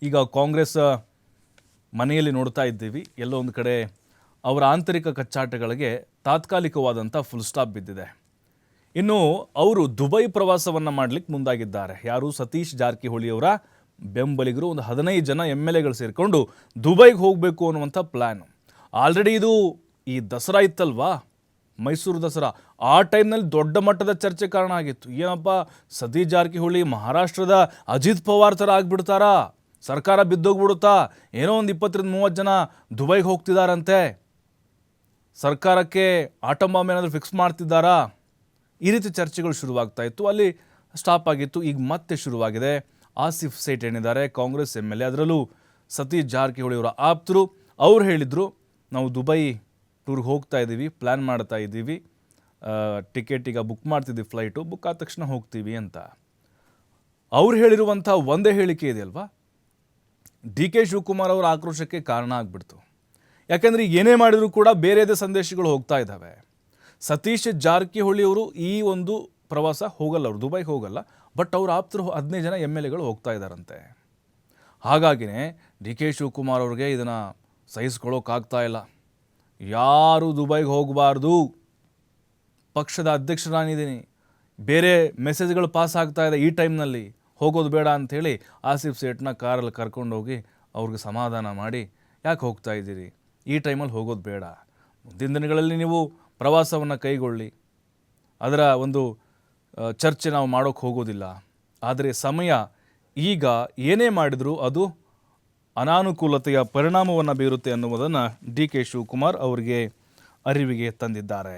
ಈಗ ಕಾಂಗ್ರೆಸ್ ಮನೆಯಲ್ಲಿ ನೋಡ್ತಾ ಇದ್ದೀವಿ, ಎಲ್ಲೋ ಒಂದು ಕಡೆ ಅವರ ಆಂತರಿಕ ಕಚ್ಚಾಟಗಳಿಗೆ ತಾತ್ಕಾಲಿಕವಾದಂಥ ಫುಲ್ ಸ್ಟಾಪ್ ಬಿದ್ದಿದೆ. ಇನ್ನು ಅವರು ದುಬೈ ಪ್ರವಾಸವನ್ನು ಮಾಡಲಿಕ್ಕೆ ಮುಂದಾಗಿದ್ದಾರೆ. ಯಾರು? ಸತೀಶ್ ಜಾರಕಿಹೊಳಿ ಅವರ ಬೆಂಬಲಿಗರು ಒಂದು 15 ಜನ MLAಗಳು ಸೇರಿಕೊಂಡು ದುಬೈಗೆ ಹೋಗಬೇಕು ಅನ್ನುವಂಥ ಪ್ಲ್ಯಾನ್. ಆಲ್ರೆಡಿ ಇದು ಈ ದಸರಾ ಇತ್ತಲ್ವಾ, ಮೈಸೂರು ದಸರಾ, ಆ ಟೈಮ್ನಲ್ಲಿ ದೊಡ್ಡ ಮಟ್ಟದ ಚರ್ಚೆ ಕಾರಣ ಆಗಿತ್ತು. ಏನಪ್ಪ ಸತೀಶ್ ಜಾರಕಿಹೊಳಿ ಮಹಾರಾಷ್ಟ್ರದ ಅಜಿತ್ ಪವಾರ್ ಥರ ಆಗಿಬಿಡ್ತಾರಾ, ಸರ್ಕಾರ ಬಿದ್ದೋಗ್ಬಿಡುತ್ತಾ, ಏನೋ ಒಂದು 20-30 ಜನ ದುಬೈಗೆ ಹೋಗ್ತಿದ್ದಾರಂತೆ, ಸರ್ಕಾರಕ್ಕೆ ಆಟಮ್ ಬಾಂಬ್ ಏನಾದರೂ ಫಿಕ್ಸ್ ಮಾಡ್ತಿದ್ದಾರಾ, ಈ ರೀತಿ ಚರ್ಚೆಗಳು ಶುರುವಾಗ್ತಾ ಇತ್ತು. ಅಲ್ಲಿ ಸ್ಟಾಪ್ ಆಗಿತ್ತು. ಈಗ ಮತ್ತೆ ಶುರುವಾಗಿದೆ. ಆಸಿಫ್ ಸೇಠ್ ಏನಿದ್ದಾರೆ ಕಾಂಗ್ರೆಸ್ MLA, ಅದರಲ್ಲೂ ಸತೀಶ್ ಜಾರಕಿಹೊಳಿ ಅವರ ಆಪ್ತರು, ಅವ್ರು ಹೇಳಿದರು ನಾವು ದುಬೈ ಟೂರ್ಗೆ ಹೋಗ್ತಾ ಇದ್ದೀವಿ, ಪ್ಲ್ಯಾನ್ ಮಾಡ್ತಾ ಇದ್ದೀವಿ, ಟಿಕೆಟ್ ಈಗ ಬುಕ್ ಮಾಡ್ತಿದ್ದೀವಿ, ಫ್ಲೈಟು ಬುಕ್ ಆದ ತಕ್ಷಣ ಹೋಗ್ತೀವಿ ಅಂತ. ಅವ್ರು ಹೇಳಿರುವಂಥ ಒಂದೇ ಹೇಳಿಕೆ ಇದೆಯಲ್ವಾ, DK ಶಿವಕುಮಾರ್ ಅವರ ಆಕ್ರೋಶಕ್ಕೆ ಕಾರಣ ಆಗಿಬಿಡ್ತು. ಯಾಕೆಂದರೆ ಈಗ ಏನೇ ಮಾಡಿದರೂ ಕೂಡ ಬೇರೆದೇ ಸಂದೇಶಗಳು ಹೋಗ್ತಾ ಇದ್ದಾವೆ. ಸತೀಶ್ ಜಾರಕಿಹೊಳಿ ಅವರು ಈ ಒಂದು ಪ್ರವಾಸ ಹೋಗಲ್ಲ, ಅವರು ದುಬೈಗೆ ಹೋಗಲ್ಲ, ಬಟ್ ಅವ್ರ ಆಪ್ತರು 15 ಜನ MLAಗಳು ಹೋಗ್ತಾ ಇದ್ದಾರಂತೆ. ಹಾಗಾಗಿನೇ DK ಶಿವಕುಮಾರ್ ಅವ್ರಿಗೆ ಇದನ್ನು ಸಹಿಸ್ಕೊಳ್ಳೋಕ್ಕಾಗ್ತಾ ಇಲ್ಲ. ಯಾರು ದುಬೈಗೆ ಹೋಗಬಾರ್ದು, ಪಕ್ಷದ ಅಧ್ಯಕ್ಷ ನಾನಿದ್ದೀನಿ, ಬೇರೆ ಮೆಸೇಜ್ಗಳು ಪಾಸ್ ಆಗ್ತಾ ಇದೆ, ಈ ಟೈಮ್ನಲ್ಲಿ ಹೋಗೋದು ಬೇಡ ಅಂಥೇಳಿ ಆಸಿಫ್ ಸೇಠ್ನ ಕಾರಲ್ಲಿ ಕರ್ಕೊಂಡೋಗಿ ಅವ್ರಿಗೆ ಸಮಾಧಾನ ಮಾಡಿ, ಯಾಕೆ ಹೋಗ್ತಾ ಇದ್ದೀರಿ, ಈ ಟೈಮಲ್ಲಿ ಹೋಗೋದು ಬೇಡ, ಮುಂದಿನ ದಿನಗಳಲ್ಲಿ ನೀವು ಪ್ರವಾಸವನ್ನು ಕೈಗೊಳ್ಳಿ, ಅದರ ಒಂದು ಚರ್ಚೆ ನಾವು ಮಾಡೋಕ್ಕೆ ಹೋಗೋದಿಲ್ಲ, ಆದರೆ ಸಮಯ ಈಗ ಏನೇ ಮಾಡಿದರೂ ಅದು ಅನಾನುಕೂಲತೆಯ ಪರಿಣಾಮವನ್ನು ಬೀರುತ್ತೆ ಅನ್ನುವುದನ್ನು DK ಶಿವಕುಮಾರ್ ಅವರಿಗೆ ಅರಿವಿಗೆ ತಂದಿದ್ದಾರೆ.